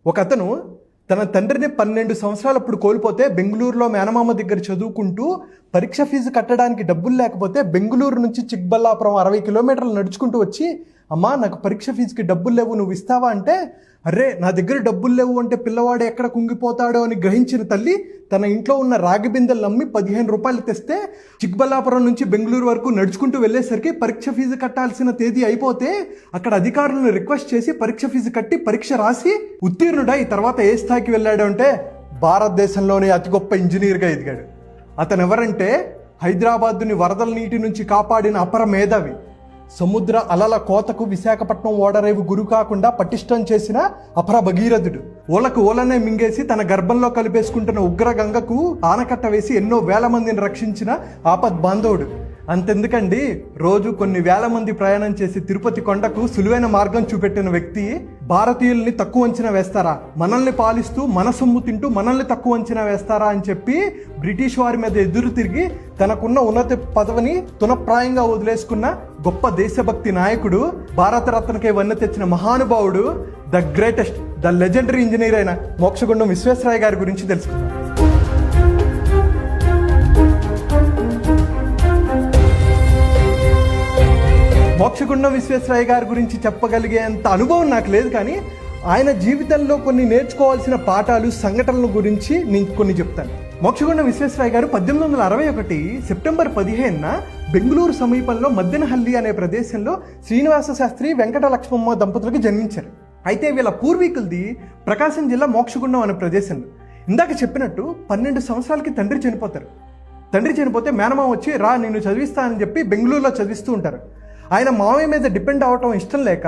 ఒక అతను తన తండ్రిని 12 సంవత్సరాలప్పుడు కోల్పోతే బెంగళూరులో మేనమామ దగ్గర చదువుకుంటూ పరీక్ష ఫీజు కట్టడానికి డబ్బులు లేకపోతే బెంగళూరు నుంచి చిక్బల్లాపురం 60 కిలోమీటర్లు నడుచుకుంటూ వచ్చి, అమ్మా నాకు పరీక్ష ఫీజుకి డబ్బులు లేవు, నువ్వు ఇస్తావా అంటే, అరే నా దగ్గర డబ్బులు లేవు అంటే పిల్లవాడు ఎక్కడ కుంగిపోతాడో అని గ్రహించిన తల్లి తన ఇంట్లో ఉన్న రాగి బిందెలు నమ్మి 15 రూపాయలు తెస్తే చిక్బల్లాపురం నుంచి బెంగళూరు వరకు నడుచుకుంటూ వెళ్ళేసరికి పరీక్ష ఫీజు కట్టాల్సిన తేదీ అయిపోతే అక్కడ అధికారులను రిక్వెస్ట్ చేసి పరీక్ష ఫీజు కట్టి పరీక్ష రాసి ఉత్తీర్ణుడై తర్వాత ఏ స్థాయికి వెళ్ళాడు అంటే భారతదేశంలోనే అతి గొప్ప ఇంజనీర్గా ఎదిగాడు. అతను ఎవరంటే హైదరాబాద్ని వరదల నీటి నుంచి కాపాడిన అపర మేధావి, సముద్ర అలల కోతకు విశాఖపట్నం ఓడరేవు గురి కాకుండా పటిష్టం చేసిన అపర భగీరథుడు, ఓలనే మింగేసి తన గర్భంలో కలిపేసుకుంటున్న ఉగ్రగంగకు ఆనకట్ట వేసి ఎన్నో వేల మందిని రక్షించిన ఆపద్ బాంధవుడు. అంతెందుకండి, రోజు కొన్ని వేల మంది ప్రయాణం చేసి తిరుపతి కొండకు సులువైన మార్గం చూపెట్టిన వ్యక్తి భారతీయుల్ని తక్కువ అంచనా వేస్తారా, మనల్ని పాలిస్తూ మన సొమ్ము తింటూ మనల్ని తక్కువ అంచనా వేస్తారా అని చెప్పి బ్రిటిష్ వారి మీద ఎదురు తిరిగి తనకున్న ఉన్నత పదవిని తునప్రాయంగా వదిలేసుకున్న గొప్ప దేశభక్తి నాయకుడు, భారతరత్నకే వన్నె తెచ్చిన మహానుభావుడు, the greatest, the legendary engineer అయిన మోక్షగుండం విశ్వేశ్వరయ్య గారి గురించి తెలుసుకుందాం. మోక్షగుండం విశ్వేశ్వరయ్య గారి గురించి చెప్పగలిగేంత అనుభవం నాకు లేదు, కానీ ఆయన జీవితంలో కొన్ని నేర్చుకోవాల్సిన పాఠాలు, సంఘటనల గురించి నేను కొన్ని చెప్తాను. మోక్షగుండం విశ్వేశ్వరయ్య గారు 1861 సెప్టెంబర్ 15న బెంగళూరు సమీపంలో మద్దెనహల్లి అనే ప్రదేశంలో శ్రీనివాస శాస్త్రి, వెంకట లక్ష్మమ్మ దంపతులకు జన్మించారు. అయితే వీళ్ళ పూర్వీకులది ప్రకాశం జిల్లా మోక్షగుండం అనే ప్రదేశంలో. ఇందాక చెప్పినట్టు 12 సంవత్సరాలకి తండ్రి చనిపోతారు. తండ్రి చనిపోతే మేనమామ వచ్చి రా నిన్ను చదివిస్తా అని చెప్పి బెంగళూరులో చదివిస్తూ ఉంటారు. ఆయన మామయ్య మీద డిపెండ్ అవ్వటం ఇష్టం లేక